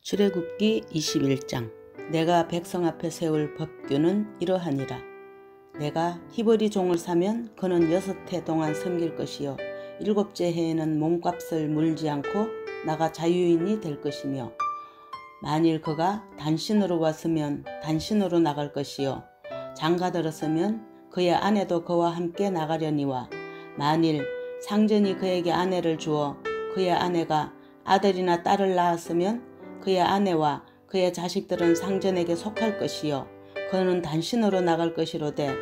출애굽기 21장. 내가 백성 앞에 세울 법규는 이러하니라. 내가 히브리 종을 사면 그는 6해 동안 섬길 것이요 7째 해에는 몸값을 물지 않고 나가 자유인이 될 것이며, 만일 그가 단신으로 왔으면 단신으로 나갈 것이요 장가들었으면 그의 아내도 그와 함께 나가려니와, 만일 상전이 그에게 아내를 주어 그의 아내가 아들이나 딸을 낳았으면 그의 아내와 그의 자식들은 상전에게 속할 것이요 그는 단신으로 나갈 것이로되,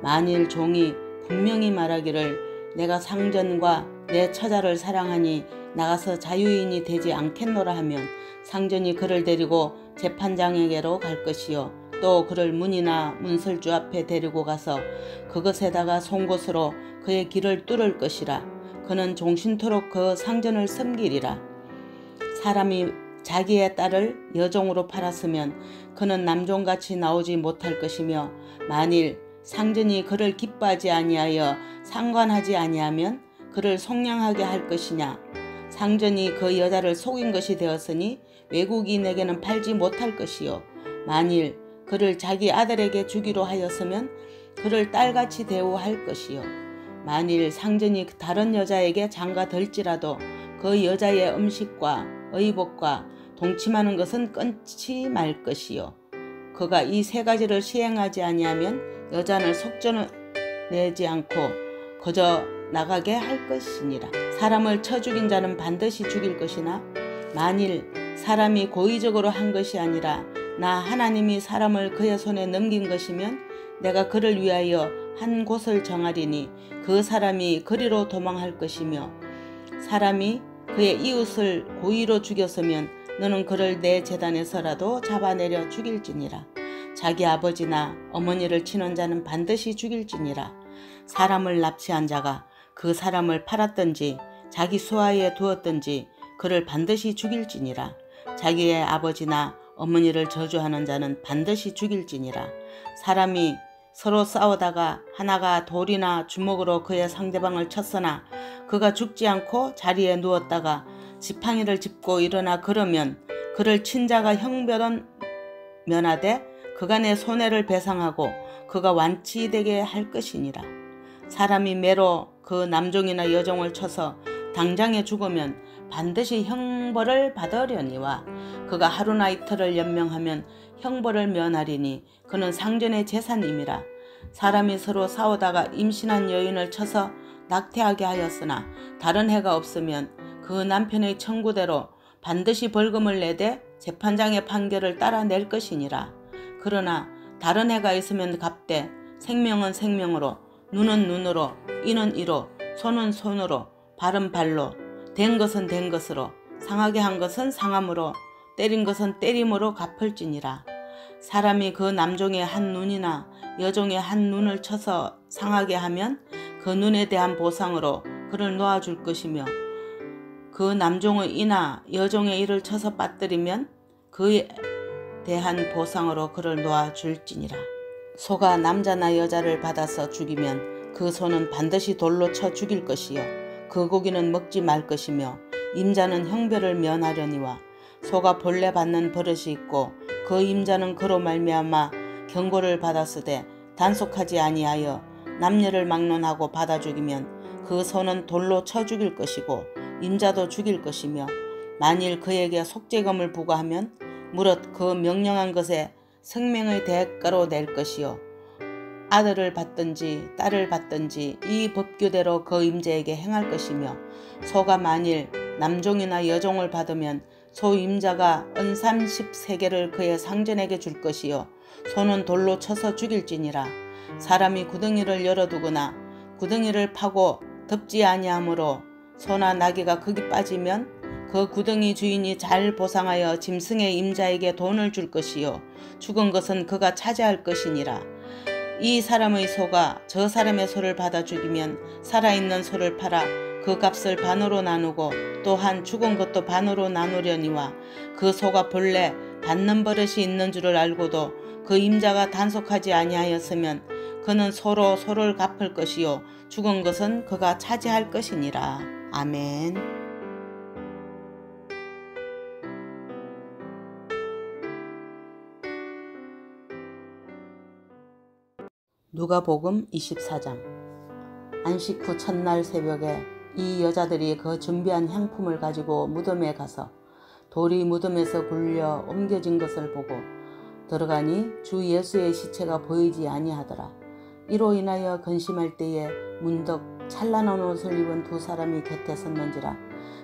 만일 종이 분명히 말하기를 내가 상전과 내 처자를 사랑하니 나가서 자유인이 되지 않겠노라 하면 상전이 그를 데리고 재판장에게로 갈 것이요 또 그를 문이나 문설주 앞에 데리고 가서 그것에다가 송곳으로 그의 길을 뚫을 것이라. 그는 종신토록 그 상전을 섬기리라. 사람이 자기의 딸을 여종으로 팔았으면 그는 남종같이 나오지 못할 것이며, 만일 상전이 그를 기뻐하지 아니하여 상관하지 아니하면 그를 속량하게 할 것이냐. 상전이 그 여자를 속인 것이 되었으니 외국인에게는 팔지 못할 것이요, 만일 그를 자기 아들에게 주기로 하였으면 그를 딸같이 대우할 것이요, 만일 상전이 다른 여자에게 장가들지라도 그 여자의 음식과 의복과 동침하는 것은 끊지 말 것이요, 그가 이 3가지를 시행하지 아니하면 여자를 속전내지 않고 거저 나가게 할 것이니라. 사람을 쳐 죽인 자는 반드시 죽일 것이나, 만일 사람이 고의적으로 한 것이 아니라 나 하나님이 사람을 그의 손에 넘긴 것이면 내가 그를 위하여 한 곳을 정하리니 그 사람이 그리로 도망할 것이며, 사람이 그의 이웃을 고의로 죽였으면 너는 그를 내 제단에서라도 잡아내려 죽일지니라. 자기 아버지나 어머니를 치는 자는 반드시 죽일지니라. 사람을 납치한 자가 그 사람을 팔았든지 자기 수하에 두었든지 그를 반드시 죽일지니라. 자기의 아버지나 어머니를 저주하는 자는 반드시 죽일지니라. 사람이 서로 싸우다가 하나가 돌이나 주먹으로 그의 상대방을 쳤으나 그가 죽지 않고 자리에 누웠다가 지팡이를 짚고 일어나 그러면 그를 친 자가 형벌은 면하되 그간의 손해를 배상하고 그가 완치되게 할 것이니라. 사람이 매로 그 남종이나 여종을 쳐서 당장에 죽으면 반드시 형벌을 받으려니와, 그가 하루나 이틀을 연명하면 형벌을 면하리니 그는 상전의 재산임이라. 사람이 서로 싸우다가 임신한 여인을 쳐서 낙태하게 하였으나 다른 해가 없으면 그 남편의 청구대로 반드시 벌금을 내되 재판장의 판결을 따라낼 것이니라. 그러나 다른 해가 있으면 갚되 생명은 생명으로, 눈은 눈으로, 이는 이로, 손은 손으로, 발은 발로, 된 것은 된 것으로, 상하게 한 것은 상함으로, 때린 것은 때림으로 갚을지니라. 사람이 그 남종의 한 눈이나 여종의 한 눈을 쳐서 상하게 하면 그 눈에 대한 보상으로 그를 놓아줄 것이며, 그 남종의 이나 여종의 이를 쳐서 빠뜨리면 그에 대한 보상으로 그를 놓아줄지니라. 소가 남자나 여자를 받아서 죽이면 그 소는 반드시 돌로 쳐 죽일 것이요 그 고기는 먹지 말 것이며, 임자는 형벌을 면하려니와, 소가 본래 받는 버릇이 있고 그 임자는 그로 말미암아 경고를 받았으되 단속하지 아니하여 남녀를 막론하고 받아 죽이면 그 소는 돌로 쳐 죽일 것이고 임자도 죽일 것이며, 만일 그에게 속죄금을 부과하면 무릇 그 명령한 것에 생명의 대가로 낼 것이요 아들을 받든지 딸을 받든지 이 법규대로 그 임자에게 행할 것이며, 소가 만일 남종이나 여종을 받으면 소 임자가 은 30세겔을 그의 상전에게 줄 것이요 소는 돌로 쳐서 죽일지니라. 사람이 구덩이를 열어두거나 구덩이를 파고 덮지 아니하므로 소나 나귀가 거기 빠지면 그 구덩이 주인이 잘 보상하여 짐승의 임자에게 돈을 줄 것이요 죽은 것은 그가 차지할 것이니라. 이 사람의 소가 저 사람의 소를 받아 죽이면 살아있는 소를 팔아 그 값을 반으로 나누고 또한 죽은 것도 반으로 나누려니와, 그 소가 본래 받는 버릇이 있는 줄을 알고도 그 임자가 단속하지 아니하였으면 그는 소로 소를 갚을 것이요 죽은 것은 그가 차지할 것이니라. 아멘. 누가복음 24장. 안식 후 첫날 새벽에 이 여자들이 그 준비한 향품을 가지고 무덤에 가서 돌이 무덤에서 굴려 옮겨진 것을 보고 들어가니 주 예수의 시체가 보이지 아니하더라. 이로 인하여 근심할 때에 문득 찬란한 옷을 입은 두 사람이 곁에 섰는지라.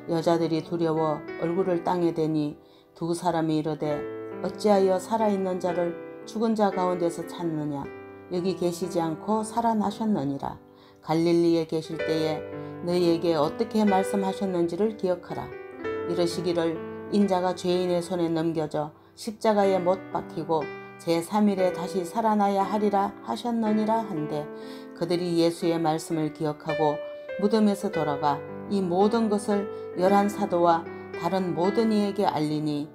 여자들이 두려워 얼굴을 땅에 대니 두 사람이 이르되 어찌하여 살아있는 자를 죽은 자 가운데서 찾느냐. 여기 계시지 않고 살아나셨느니라. 갈릴리에 계실 때에 너희에게 어떻게 말씀하셨는지를 기억하라. 이르시기를 인자가 죄인의 손에 넘겨져 십자가에 못 박히고 제3일에 다시 살아나야 하리라 하셨느니라 한데, 그들이 예수의 말씀을 기억하고 무덤에서 돌아가 이 모든 것을 11 사도와 다른 모든 이에게 알리니,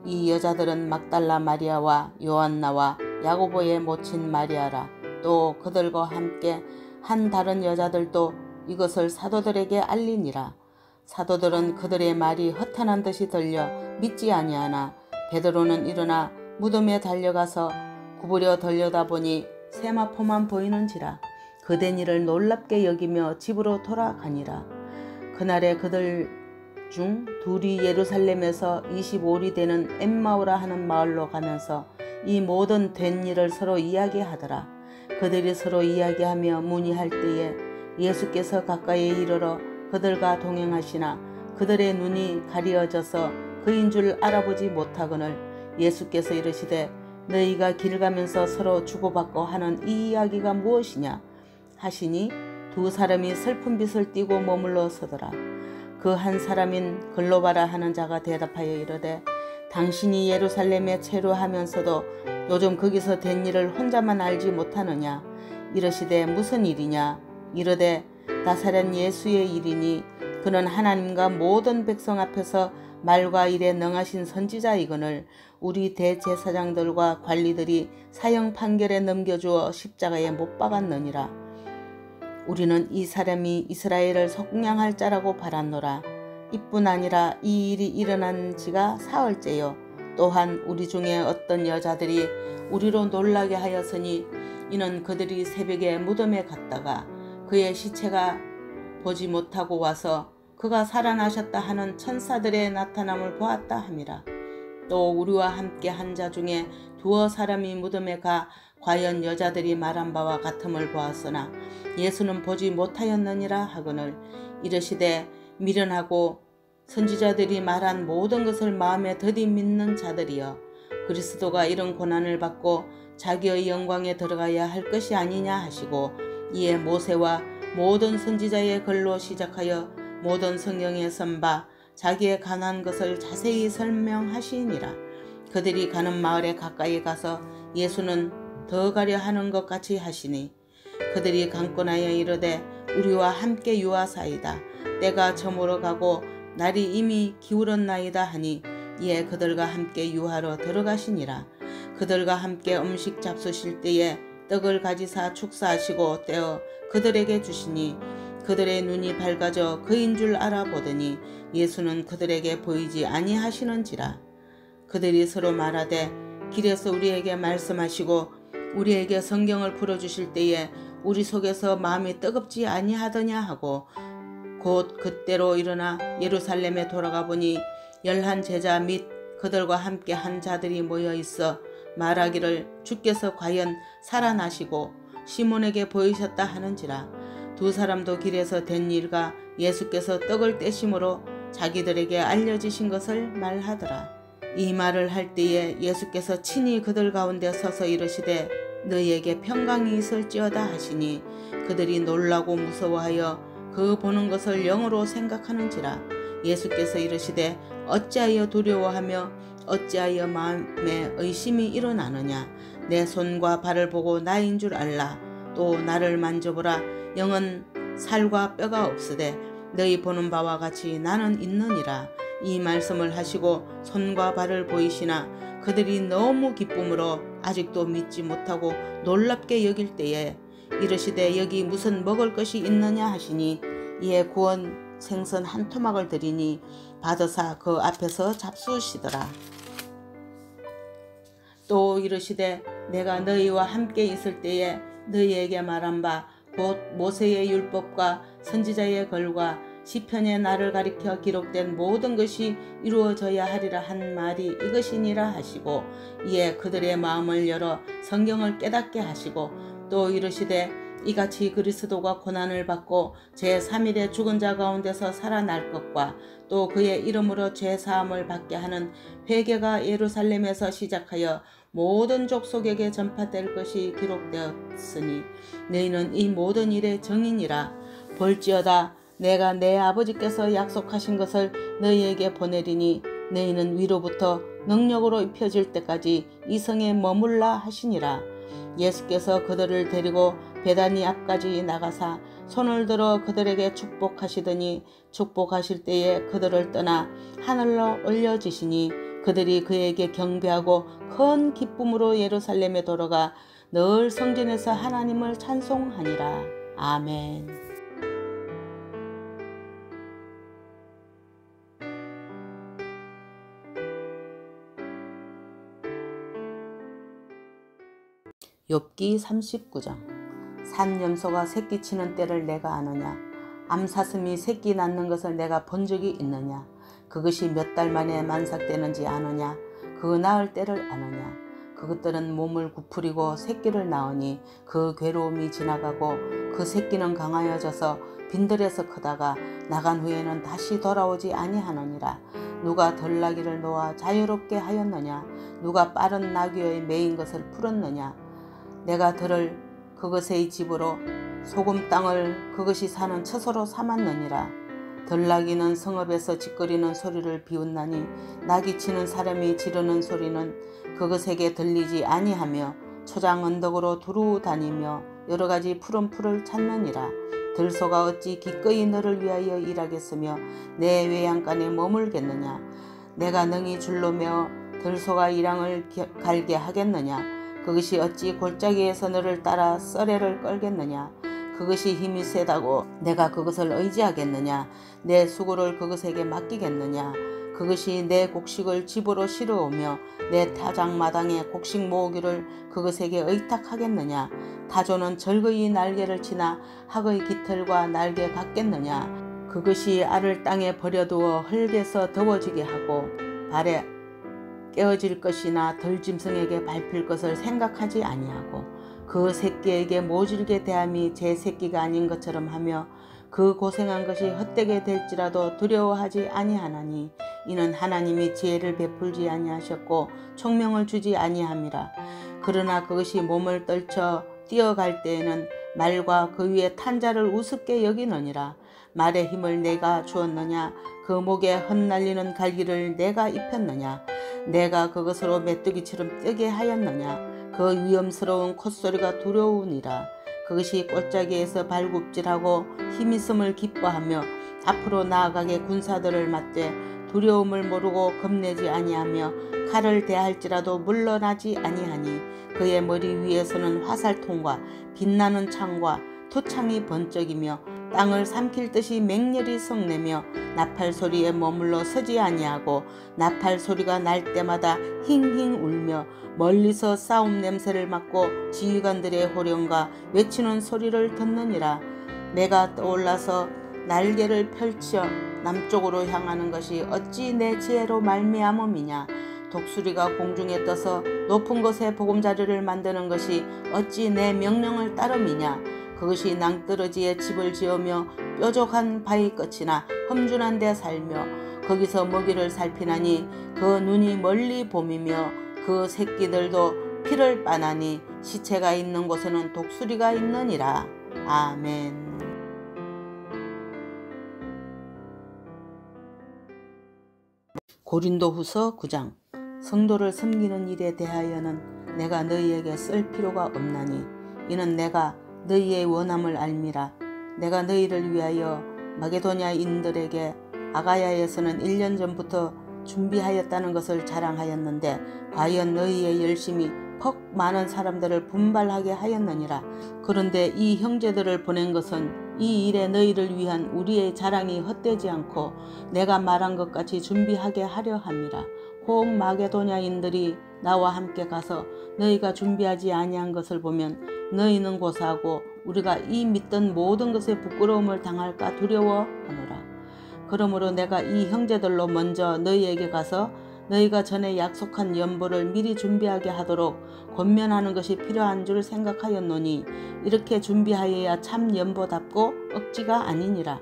이 여자들은 막달라 마리아와 요한나와 야고보의 모친 마리아라. 또 그들과 함께 한 다른 여자들도 이것을 사도들에게 알리니라. 사도들은 그들의 말이 허탄한 듯이 들려 믿지 아니하나 베드로는 일어나 무덤에 달려가서 구부려 들여다보니 세마포만 보이는지라. 그된 일을 놀랍게 여기며 집으로 돌아가니라. 그날에 그들 중 둘이 예루살렘에서 25리 되는 엠마오라 하는 마을로 가면서 이 모든 된 일을 서로 이야기하더라. 그들이 서로 이야기하며 문의할 때에 예수께서 가까이 이르러 그들과 동행하시나 그들의 눈이 가리어져서 그인 줄 알아보지 못하거늘 예수께서 이르시되 너희가 길 가면서 서로 주고받고 하는 이 이야기가 무엇이냐 하시니 두 사람이 슬픈 빛을 띠고 머물러 서더라. 그 한 사람인 글로바라 하는 자가 대답하여 이르되 당신이 예루살렘에 체류하면서도 요즘 거기서 된 일을 혼자만 알지 못하느냐. 이르시되 무슨 일이냐. 이르되 나사렛 예수의 일이니 그는 하나님과 모든 백성 앞에서 말과 일에 능하신 선지자이거늘 우리 대제사장들과 관리들이 사형 판결에 넘겨주어 십자가에 못 박았느니라. 우리는 이 사람이 이스라엘을 속량할 자라고 바랐노라. 이뿐 아니라 이 일이 일어난 지가 사흘째요. 또한 우리 중에 어떤 여자들이 우리로 놀라게 하였으니 이는 그들이 새벽에 무덤에 갔다가 그의 시체가 보지 못하고 와서 그가 살아나셨다 하는 천사들의 나타남을 보았다 함이라. 또 우리와 함께 한 자 중에 두어 사람이 무덤에 가 과연 여자들이 말한 바와 같음을 보았으나 예수는 보지 못하였느니라 하거늘 이르시되 미련하고 선지자들이 말한 모든 것을 마음에 더디 믿는 자들이여, 그리스도가 이런 고난을 받고 자기의 영광에 들어가야 할 것이 아니냐 하시고 이에 모세와 모든 선지자의 글로 시작하여 모든 성경에 쓴 바 자기의 가난 것을 자세히 설명하시니라. 그들이 가는 마을에 가까이 가서 예수는 더 가려 하는 것 같이 하시니 그들이 강권하여 이르되 우리와 함께 유하사이다. 때가 저물어 가고 날이 이미 기울었나이다 하니 이에 그들과 함께 유하러 들어가시니라. 그들과 함께 음식 잡수실 때에 떡을 가지사 축사하시고 떼어 그들에게 주시니 그들의 눈이 밝아져 그인 줄 알아보더니 예수는 그들에게 보이지 아니하시는지라. 그들이 서로 말하되 길에서 우리에게 말씀하시고 우리에게 성경을 풀어주실 때에 우리 속에서 마음이 뜨겁지 아니하더냐 하고 곧 그때로 일어나 예루살렘에 돌아가 보니 11 제자 및 그들과 함께 한 자들이 모여 있어 말하기를 주께서 과연 살아나시고 시몬에게 보이셨다 하는지라. 두 사람도 길에서 된 일과 예수께서 떡을 떼심으로 자기들에게 알려지신 것을 말하더라. 이 말을 할 때에 예수께서 친히 그들 가운데 서서 이르시되 너희에게 평강이 있을지어다 하시니 그들이 놀라고 무서워하여 그 보는 것을 영으로 생각하는지라. 예수께서 이르시되 어찌하여 두려워하며 어찌하여 마음에 의심이 일어나느냐. 내 손과 발을 보고 나인 줄 알라. 또 나를 만져보라. 영은 살과 뼈가 없으되 너희 보는 바와 같이 나는 있느니라. 이 말씀을 하시고 손과 발을 보이시나 그들이 너무 기쁨으로 아직도 믿지 못하고 놀랍게 여길 때에 이르시되 여기 무슨 먹을 것이 있느냐 하시니 이에 구운 생선 한 토막을 드리니 받으사 그 앞에서 잡수시더라. 또 이르시되 내가 너희와 함께 있을 때에 너희에게 말한 바 곧 모세의 율법과 선지자의 글과 시편에 나를 가리켜 기록된 모든 것이 이루어져야 하리라 한 말이 이것이니라 하시고, 이에 그들의 마음을 열어 성경을 깨닫게 하시고, 또 이르시되 이같이 그리스도가 고난을 받고 제3일에 죽은 자 가운데서 살아날 것과 또 그의 이름으로 죄사함을 받게 하는 회개가 예루살렘에서 시작하여 모든 족속에게 전파될 것이 기록되었으니 너희는 이 모든 일의 증인이라. 볼지어다 내가 내 아버지께서 약속하신 것을 너희에게 보내리니 너희는 위로부터 능력으로 입혀질 때까지 이 성에 머물라 하시니라. 예수께서 그들을 데리고 베다니 앞까지 나가사 손을 들어 그들에게 축복하시더니 축복하실 때에 그들을 떠나 하늘로 올려지시니 그들이 그에게 경배하고 큰 기쁨으로 예루살렘에 돌아가 늘 성전에서 하나님을 찬송하니라. 아멘. 욥기 39장. 산염소가 새끼 치는 때를 내가 아느냐? 암사슴이 새끼 낳는 것을 내가 본 적이 있느냐? 그것이 몇 달 만에 만삭되는지 아느냐? 그 낳을 때를 아느냐? 그것들은 몸을 구부리고 새끼를 낳으니 그 괴로움이 지나가고 그 새끼는 강하여져서 빈들에서 크다가 나간 후에는 다시 돌아오지 아니하느니라. 누가 덜나귀를 놓아 자유롭게 하였느냐? 누가 빠른 나귀의 메인 것을 풀었느냐? 내가 들을 그것의 집으로 소금 땅을 그것이 사는 처소로 삼았느니라. 덜나귀는 성읍에서 짖거리는 소리를 비웃나니 나귀 치는 사람이 지르는 소리는 그것에게 들리지 아니하며 초장 언덕으로 두루 다니며 여러가지 푸른 풀을 찾느니라. 들소가 어찌 기꺼이 너를 위하여 일하겠으며 내 외양간에 머물겠느냐? 내가 능히 줄로 메어 들소가 이랑을 갈게 하겠느냐? 그것이 어찌 골짜기에서 너를 따라 썰애를 끌겠느냐? 그것이 힘이 세다고 내가 그것을 의지하겠느냐? 내 수고를 그것에게 맡기겠느냐? 그것이 내 곡식을 집으로 실어오며 내 타작마당에 곡식 모으기를 그것에게 의탁하겠느냐? 타조는 절거이 날개를 치나 학의 깃털과 날개 같겠느냐? 그것이 알을 땅에 버려두어 흙에서 더워지게 하고 발에 깨어질 것이나 들짐승에게 밟힐 것을 생각하지 아니하고 그 새끼에게 모질게 대함이 제 새끼가 아닌 것처럼 하며 그 고생한 것이 헛되게 될지라도 두려워하지 아니하나니 이는 하나님이 지혜를 베풀지 아니하셨고 총명을 주지 아니함이라. 그러나 그것이 몸을 떨쳐 뛰어갈 때에는 말과 그 위에 탄 자를 우습게 여기느니라. 말의 힘을 내가 주었느냐? 그 목에 헛날리는 갈기를 내가 입혔느냐? 내가 그것으로 메뚜기처럼 뜨게 하였느냐? 그 위험스러운 콧소리가 두려우니라. 그것이 골짜기에서 발굽질하고 힘있음을 기뻐하며 앞으로 나아가게 군사들을 맞되 두려움을 모르고 겁내지 아니하며 칼을 대할지라도 물러나지 아니하니 그의 머리 위에서는 화살통과 빛나는 창과 투창이 번쩍이며 땅을 삼킬 듯이 맹렬히 성내며 나팔 소리에 머물러 서지 아니하고 나팔 소리가 날 때마다 힝힝 울며 멀리서 싸움 냄새를 맡고 지휘관들의 호령과 외치는 소리를 듣느니라. 내가 떠올라서 날개를 펼쳐 남쪽으로 향하는 것이 어찌 내 지혜로 말미암음이냐? 독수리가 공중에 떠서 높은 곳에 보금자리를 만드는 것이 어찌 내 명령을 따름이냐? 그것이 낭떠러지에 집을 지으며 뾰족한 바위 끝이나 험준한 데 살며 거기서 먹이를 살피나니 그 눈이 멀리 봄이며 그 새끼들도 피를 빠나니 시체가 있는 곳에는 독수리가 있느니라. 아멘. 고린도후서 9장. 성도를 섬기는 일에 대하여는 내가 너희에게 쓸 필요가 없나니 이는 내가 너희의 원함을 알미라. 내가 너희를 위하여 마게도냐인들에게 아가야에서는 1년 전부터 준비하였다는 것을 자랑하였는데 과연 너희의 열심이 퍽 많은 사람들을 분발하게 하였느니라. 그런데 이 형제들을 보낸 것은 이 일에 너희를 위한 우리의 자랑이 헛되지 않고 내가 말한 것 같이 준비하게 하려 함이라. 혹 마게도냐인들이 나와 함께 가서 너희가 준비하지 아니한 것을 보면 너희는 고사하고 우리가 이 믿던 모든 것에 부끄러움을 당할까 두려워하노라. 그러므로 내가 이 형제들로 먼저 너희에게 가서 너희가 전에 약속한 연보를 미리 준비하게 하도록 권면하는 것이 필요한 줄 생각하였노니 이렇게 준비하여야 참 연보답고 억지가 아니니라.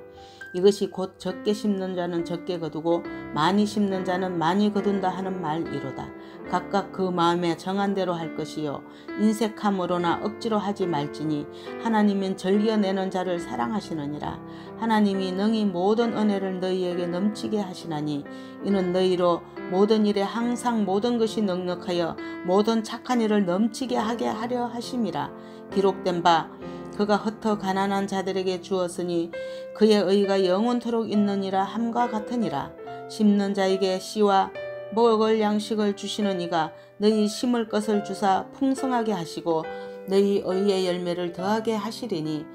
이것이 곧 적게 심는 자는 적게 거두고 많이 심는 자는 많이 거둔다 하는 말이로다. 각각 그 마음에 정한 대로 할 것이요 인색함으로나 억지로 하지 말지니 하나님은 즐겨내는 자를 사랑하시느니라. 하나님이 능히 모든 은혜를 너희에게 넘치게 하시나니 이는 너희로 모든 일에 항상 모든 것이 넉넉하여 모든 착한 일을 넘치게 하게 하려 하심이라. 기록된 바 그가 흩어 가난한 자들에게 주었으니 그의 의가 영원토록 있느니라 함과 같으니라. 심는 자에게 씨와 먹을 양식을 주시는 이가 너희 심을 것을 주사 풍성하게 하시고 너희 의의 열매를 더하게 하시리니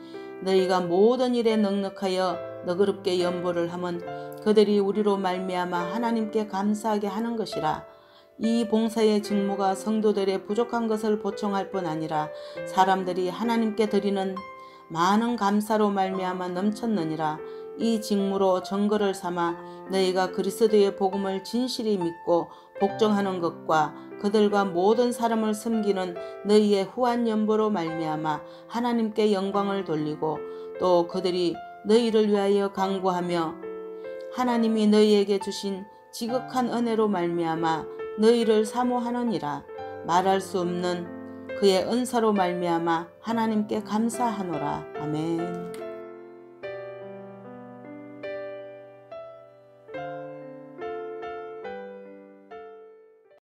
너희가 모든 일에 넉넉하여 너그럽게 연보를 하면 그들이 우리로 말미암아 하나님께 감사하게 하는 것이라. 이 봉사의 직무가 성도들의 부족한 것을 보충할 뿐 아니라 사람들이 하나님께 드리는 많은 감사로 말미암아 넘쳤느니라. 이 직무로 증거를 삼아 너희가 그리스도의 복음을 진실히 믿고 복종하는 것과 그들과 모든 사람을 섬기는 너희의 후한 연보로 말미암아 하나님께 영광을 돌리고 또 그들이 너희를 위하여 간구하며 하나님이 너희에게 주신 지극한 은혜로 말미암아 너희를 사모하느니라. 말할 수 없는 그의 은사로 말미암아 하나님께 감사하노라. 아멘.